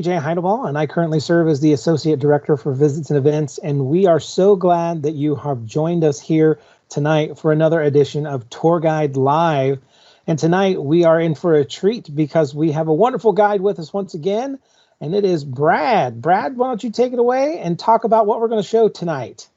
PJ Heideball, and I currently serve as the Associate Director for Visits and Events, and we are so glad that you have joined us here tonight for another edition of Tour Guide Live. And tonight we are in for a treat because we have a wonderful guide with us once again, and it is Brad. Brad, why don't you take it away and talk about what we're going to show tonight?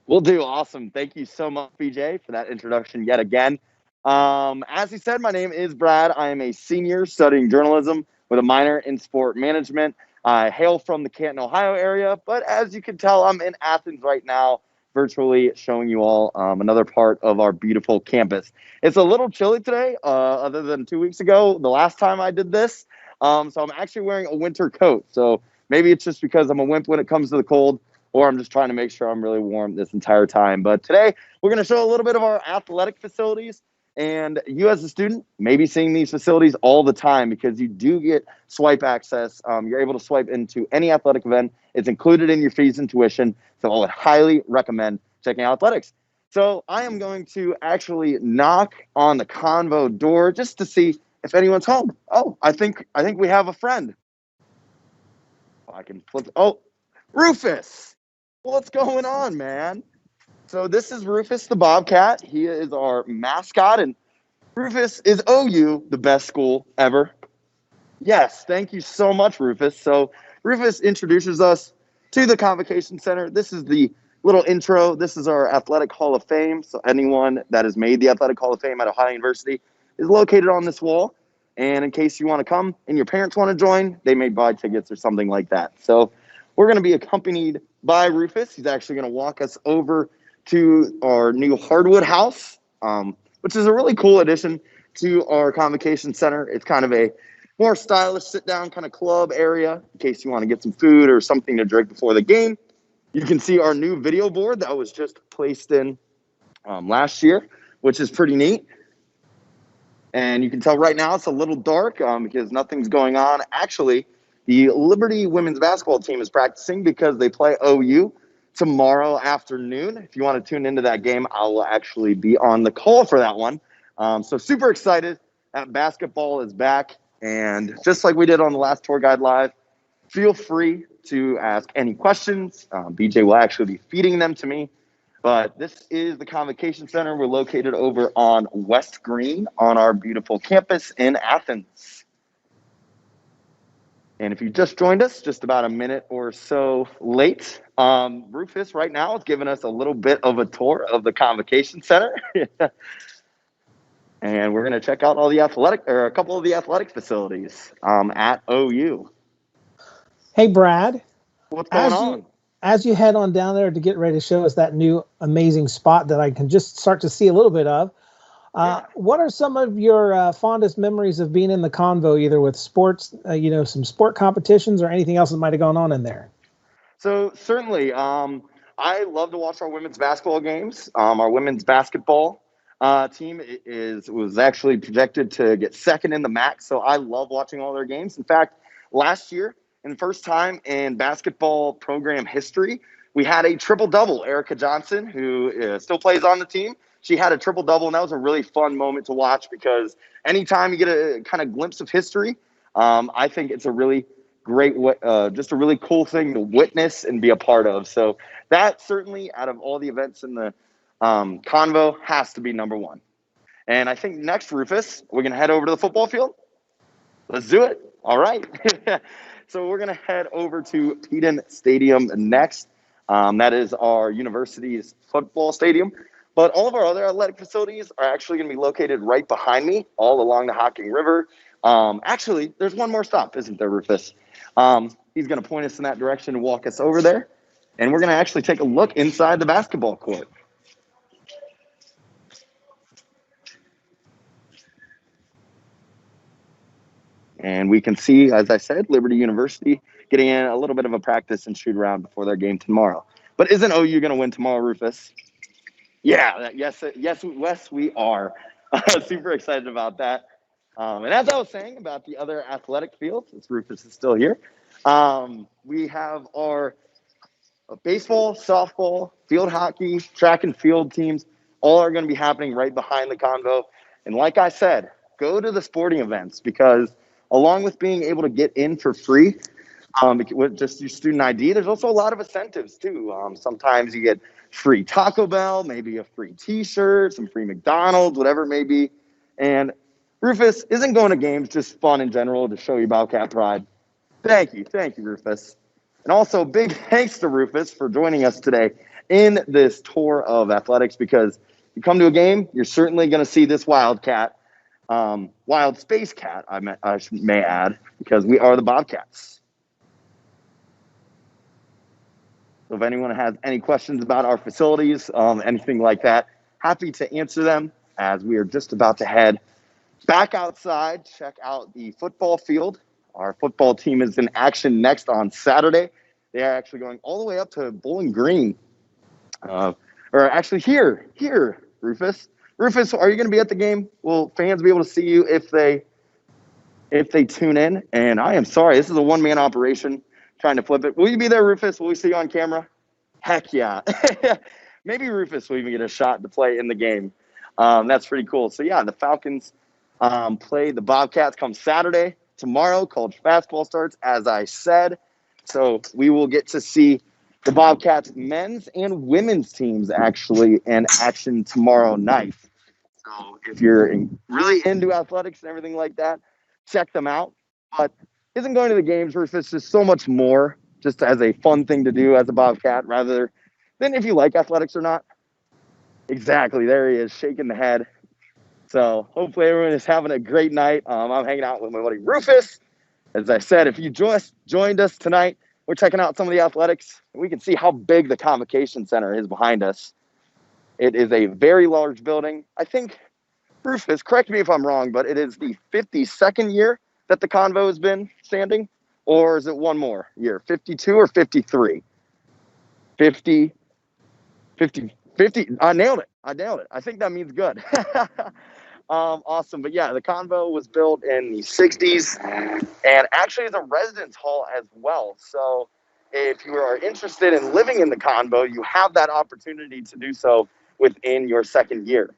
Will do. Awesome. Thank you so much, BJ, for that introduction yet again. As he said, my name is Brad. I am a senior studying journalism with a minor in sport management. I hail from the Canton, Ohio area, but as you can tell, I'm in Athens right now, virtually showing you all another part of our beautiful campus. It's a little chilly today, other than 2 weeks ago, the last time I did this. So I'm actually wearing a winter coat. So maybe it's just because I'm a wimp when it comes to the cold, or I'm just trying to make sure I'm really warm this entire time. But today, we're going to show a little bit of our athletic facilities. And you as a student may be seeing these facilities all the time because you do get swipe access. You're able to swipe into any athletic event. It's included in your fees and tuition. So I would highly recommend checking out athletics. So I am going to actually knock on the convo door just to see if anyone's home. Oh, I think we have a friend. I can flip. Oh, Rufus. What's going on, man? So this is Rufus the Bobcat. He is our mascot, and Rufus, is OU the best school ever? Yes, thank you so much, Rufus. So Rufus introduces us to the Convocation Center. This is the little intro. This is our Athletic Hall of Fame. So anyone that has made the Athletic Hall of Fame at Ohio University is located on this wall. And in case you want to come and your parents want to join, they may buy tickets or something like that. So we're going to be accompanied by Rufus. He's actually going to walk us over to our new hardwood house, which is a really cool addition to our Convocation Center. It's kind of a more stylish sit-down kind of club area in case you want to get some food or something to drink before the game. You can see our new video board that was just placed in last year, which is pretty neat. And you can tell right now it's a little dark because nothing's going on. Actually, the Liberty women's basketball team is practicing because they play OU tomorrow afternoon. If you want to tune into that game, I will actually be on the call for that one. So super excited that basketball is back. And just like we did on the last Tour Guide Live, feel free to ask any questions. BJ will actually be feeding them to me. But this is the Convocation Center. We're located over on West Green on our beautiful campus in Athens. And if you just joined us, just about a minute or so late, Rufus right now is giving us a little bit of a tour of the Convocation Center. And we're going to check out all the a couple of the athletic facilities at OU. Hey, Brad. What's going on? As you head on down there to get ready to show us that new amazing spot that I can just start to see a little bit of, what are some of your fondest memories of being in the Convo, either with sports, some sport competitions or anything else that might have gone on in there? So certainly, I love to watch our women's basketball games. Our women's basketball team was actually projected to get second in the MAC, so I love watching all their games. In fact, last year, in the first time in basketball program history, we had a triple-double. Erica Johnson, who still plays on the team, she had a triple-double, and that was a really fun moment to watch because anytime you get a kind of glimpse of history, I think it's a really great, just a really cool thing to witness and be a part of. So that certainly, out of all the events in the Convo, has to be number one. And I think next, Rufus, we're going to head over to the football field. Let's do it. All right. So we're going to head over to Pieden Stadium next. That is our university's football stadium. But all of our other athletic facilities are actually going to be located right behind me, all along the Hocking River. Actually, there's one more stop, isn't there, Rufus? He's going to point us in that direction and walk us over there. And we're going to actually take a look inside the basketball court. And we can see, as I said, Liberty University getting in a little bit of a practice and shoot around before their game tomorrow. But isn't OU going to win tomorrow, Rufus? Yeah, yes, we are. Super excited about that. And as I was saying about the other athletic fields, since Rufus is still here, we have our baseball, softball, field hockey, track and field teams. All are going to be happening right behind the Convo. And like I said, go to the sporting events because along with being able to get in for free, With just your student ID, there's also a lot of incentives too. Sometimes you get free Taco Bell, maybe a free T-shirt, some free McDonald's, whatever it may be. And Rufus, isn't going to games just fun in general to show you Bobcat pride? Thank you, Rufus. And also, big thanks to Rufus for joining us today in this tour of athletics, because you come to a game, you're certainly going to see this Wildcat, wild space cat, I may add, because we are the Bobcats. So if anyone has any questions about our facilities, anything like that, happy to answer them, as we are just about to head back outside, check out the football field. Our football team is in action next on Saturday. They are actually going all the way up to Bowling Green. Or actually here, Rufus. Rufus, are you going to be at the game? Will fans be able to see you if they tune in? And I am sorry, this is a one-man operation trying to flip it. Will you be there, Rufus? Will we see you on camera? Heck yeah. Maybe Rufus will even get a shot to play in the game. That's pretty cool. So, yeah, the Falcons play the Bobcats come Saturday. Tomorrow, college basketball starts, as I said. So we will get to see the Bobcats men's and women's teams actually in action tomorrow night. So if you're really into athletics and everything like that, check them out. But isn't going to the games, Rufus, just so much more just as a fun thing to do as a Bobcat rather than if you like athletics or not? Exactly. There he is, shaking the head. So hopefully everyone is having a great night. I'm hanging out with my buddy Rufus. As I said, if you just joined us tonight, we're checking out some of the athletics. We can see how big the Convocation Center is behind us. It is a very large building. I think, Rufus, correct me if I'm wrong, but it is the 52nd year that the Convo has been standing? Or is it one more year, 52 or 53? 50. I nailed it. I think that means good. Awesome. But yeah, the Convo was built in the 60s and actually is a residence hall as well. So if you are interested in living in the Convo, you have that opportunity to do so within your second year.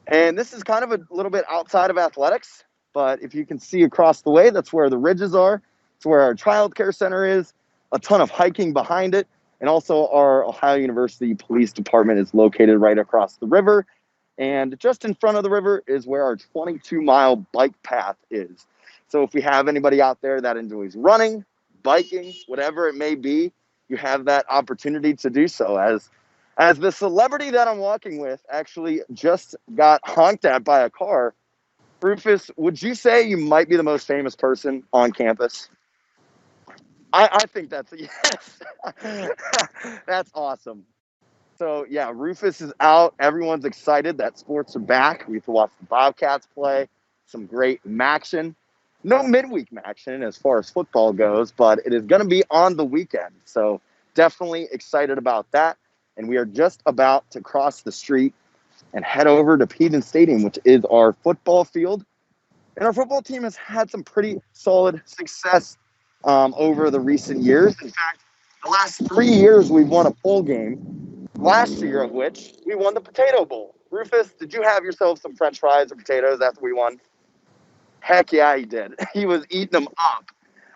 And this is kind of a little bit outside of athletics, but if you can see across the way, that's where the ridges are. It's where our child care center is, a ton of hiking behind it. And also our Ohio University Police Department is located right across the river. And just in front of the river is where our 22-mile bike path is. So if we have anybody out there that enjoys running, biking, whatever it may be, you have that opportunity to do so. As the celebrity that I'm walking with actually just got honked at by a car, Rufus, would you say you might be the most famous person on campus? I think that's a yes. That's awesome. So, yeah, Rufus is out. Everyone's excited that sports are back. We have to watch the Bobcats play. Some great action. No midweek action as far as football goes, but it is going to be on the weekend. So, definitely excited about that. And we are just about to cross the street and head over to Pieden Stadium, which is our football field. And our football team has had some pretty solid success over the recent years. In fact, the last 3 years we've won a bowl game, last year of which we won the Potato Bowl. Rufus, did you have yourself some French fries or potatoes after we won? Heck yeah, he did. He was eating them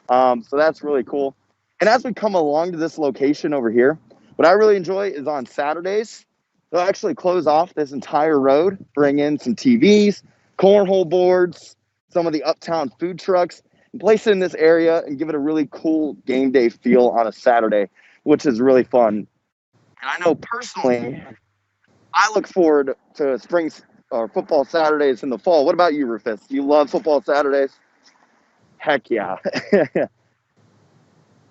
up. So that's really cool. And as we come along to this location over here, what I really enjoy is on Saturdays, they'll actually close off this entire road, bring in some TVs, cornhole boards, some of the uptown food trucks, and place it in this area and give it a really cool game day feel on a Saturday, which is really fun. And I know personally, I look forward to spring or football Saturdays in the fall. What about you, Rufus? Do you love football Saturdays? Heck yeah.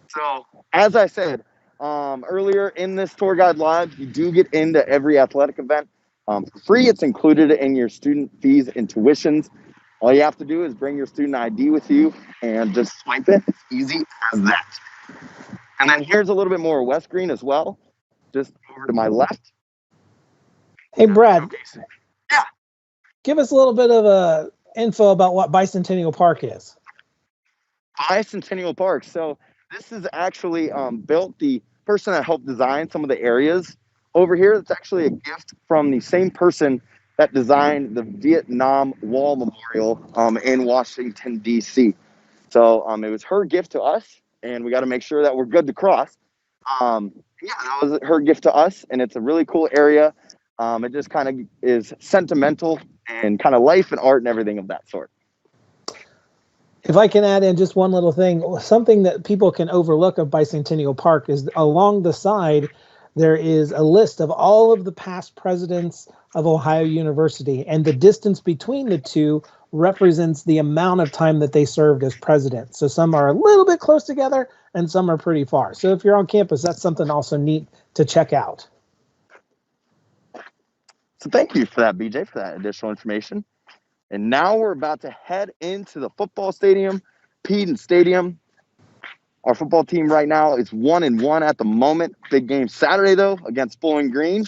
So, as I said earlier in this tour guide live, you do get into every athletic event for free. It's included in your student fees and tuitions. All you have to do is bring your student ID with you and just swipe it. It's easy as that. And then here's a little bit more West Green as well, just over to my left. Hey, Brad. Okay. Yeah. Give us a little bit of info about what Bicentennial Park is. Bicentennial Park. So this is actually built, the person that helped design some of the areas over here, it's actually a gift from the same person that designed the Vietnam Wall Memorial in Washington, D.C. So it was her gift to us, and we got to make sure that we're good to cross. Yeah, that was her gift to us, and it's a really cool area. It just kind of is sentimental and kind of life and art and everything of that sort. If I can add in just one little thing, something that people can overlook of Bicentennial Park is along the side, there is a list of all of the past presidents of Ohio University, and the distance between the two represents the amount of time that they served as president. So some are a little bit close together and some are pretty far. So if you're on campus, that's something also neat to check out. So thank you for that, BJ, for that additional information. And now we're about to head into the football stadium, Pieden Stadium. Our football team right now is 1-1 at the moment. Big game Saturday, though, against Bowling Green.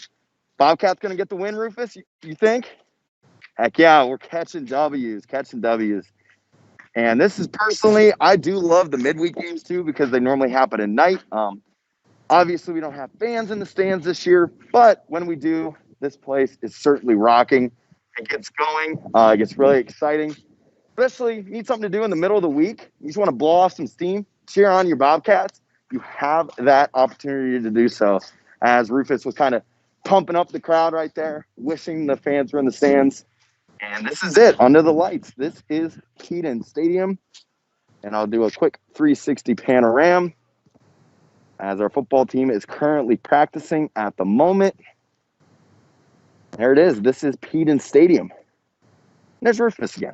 Bobcat's going to get the win, Rufus, you think? Heck yeah, we're catching W's. And this is personally, I do love the midweek games, too, because they normally happen at night. Obviously, we don't have fans in the stands this year, but when we do, this place is certainly rocking. It gets going. It gets really exciting. Especially, you need something to do in the middle of the week. You just want to blow off some steam, cheer on your Bobcats. You have that opportunity to do so. As Rufus was kind of pumping up the crowd right there, wishing the fans were in the stands. And this is it, under the lights. This is Keaton Stadium. And I'll do a quick 360 panorama as our football team is currently practicing at the moment. There it is. This is Pieden Stadium. There's Rufus again.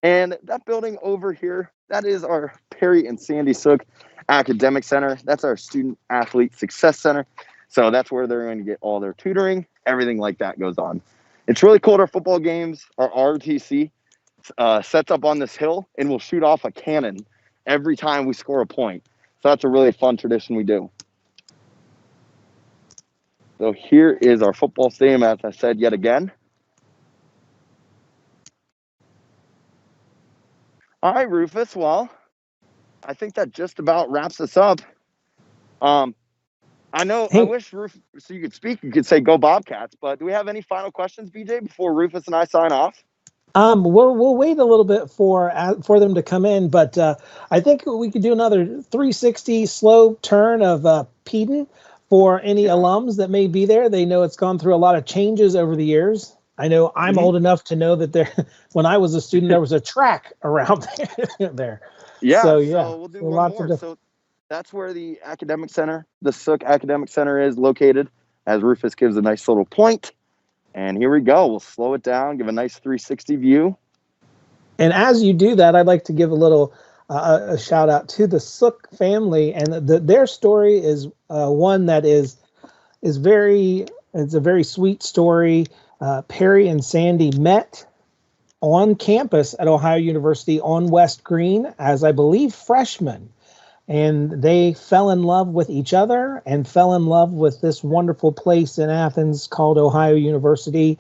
And that building over here, that is our Perry and Sandy Suk Academic Center. That's our Student Athlete Success Center. So that's where they're going to get all their tutoring. Everything like that goes on. It's really cool at our football games. Our RTC sets up on this hill and will shoot off a cannon every time we score a point. So that's a really fun tradition we do. So here is our football stadium, as I said yet again. All right, Rufus. Well, I think that just about wraps us up. I know. Hey. I wish Rufus, so you could speak. You could say "Go Bobcats," but do we have any final questions, BJ, before Rufus and I sign off? We'll wait a little bit for them to come in, but I think we could do another 360 slow turn of Pieden for any alums that may be there. They know it's gone through a lot of changes over the years. I know I'm old enough to know that when I was a student, there was a track around there. Yeah. So we'll do one more. So that's where the academic center, the Suk Academic Center, is located. As Rufus gives a nice little point. And here we go. We'll slow it down, give a nice 360 view. And as you do that, I'd like to give a little a shout out to the Suk family, and their story is one that is very. It's a very sweet story. Perry and Sandy met on campus at Ohio University on West Green as, I believe, freshmen. And they fell in love with each other and fell in love with this wonderful place in Athens called Ohio University.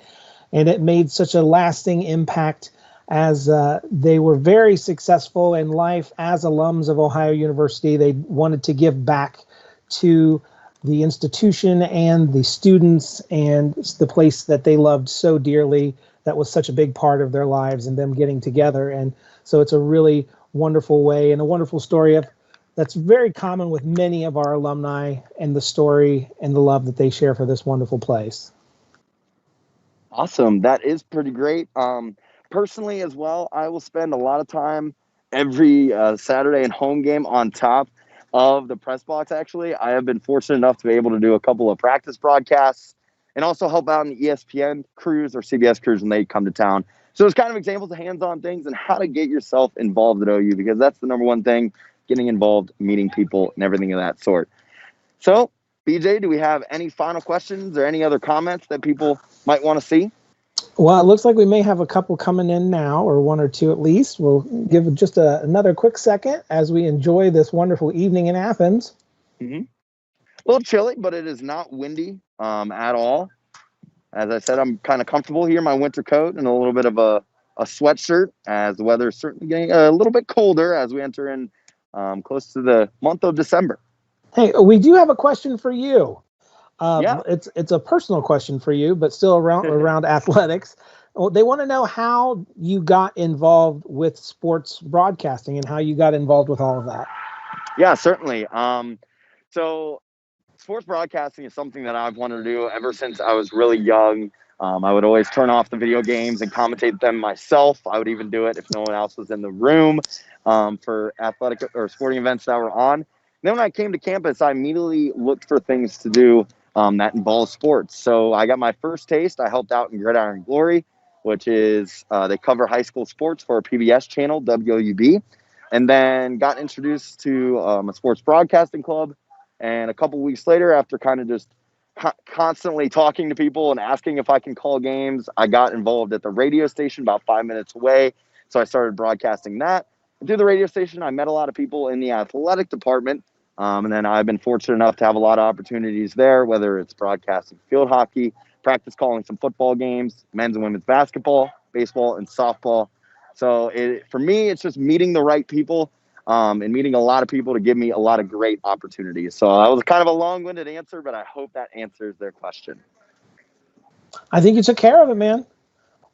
And it made such a lasting impact as they were very successful in life as alums of Ohio University. They wanted to give back to the institution and the students and the place that they loved so dearly. That was such a big part of their lives and them getting together. And so it's a really wonderful way and a wonderful story that's very common with many of our alumni, and the story and the love that they share for this wonderful place. Awesome. That is pretty great. Personally as well, I will spend a lot of time every Saturday and home game on top of the press box. Actually, I have been fortunate enough to be able to do a couple of practice broadcasts and also help out in the ESPN crews or CBS crews when they come to town. So it's kind of examples of hands-on things and how to get yourself involved at OU, because that's the number one thing, getting involved, meeting people, and everything of that sort. So, BJ, do we have any final questions or any other comments that people might want to see? Well, it looks like we may have a couple coming in now, or one or two at least. We'll give just another quick second as we enjoy this wonderful evening in Athens. Mm-hmm. A little chilly, but it is not windy at all. As I said, I'm kind of comfortable here in my winter coat and a little bit of a sweatshirt, as the weather is certainly getting a little bit colder as we enter in close to the month of December. Hey, we do have a question for you. Yeah. It's a personal question for you, but still around athletics. Oh, they want to know how you got involved with sports broadcasting and how you got involved with all of that. Yeah, certainly. So sports broadcasting is something that I've wanted to do ever since I was really young. I would always turn off the video games and commentate them myself. I would even do it if no one else was in the room for athletic or sporting events that were on. And then when I came to campus, I immediately looked for things to do that involve sports. So I got my first taste. I helped out in Gridiron Glory, which is they cover high school sports for a PBS channel, WUB, and then got introduced to a sports broadcasting club. And a couple weeks later, after kind of just constantly talking to people and asking if I can call games, I got involved at the radio station about 5 minutes away. So I started broadcasting that. And through the radio station, I met a lot of people in the athletic department. And then I've been fortunate enough to have a lot of opportunities there, whether it's broadcasting field hockey, practice calling some football games, men's and women's basketball, baseball, and softball. So for me, it's just meeting the right people and meeting a lot of people to give me a lot of great opportunities. So that was kind of a long-winded answer, but I hope that answers their question. I think you took care of it, man.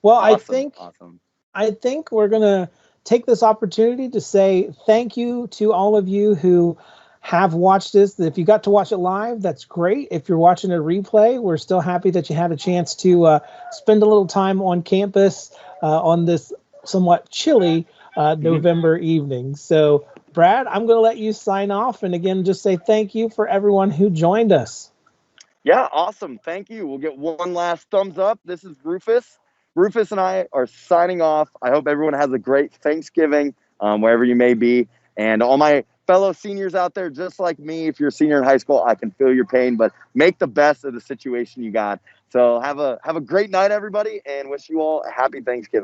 Well, Awesome. I think we're going to take this opportunity to say thank you to all of you who have watched this. If you got to watch it live, that's great. If you're watching a replay, we're still happy that you had a chance to spend a little time on campus on this somewhat chilly November evening. So, Brad, I'm going to let you sign off. And again, just say thank you for everyone who joined us. Yeah, awesome. Thank you. We'll get one last thumbs up. This is Rufus. Rufus and I are signing off. I hope everyone has a great Thanksgiving, wherever you may be. And all my fellow seniors out there, just like me, if you're a senior in high school, I can feel your pain, but make the best of the situation you got. So have a great night, everybody, and wish you all a happy Thanksgiving.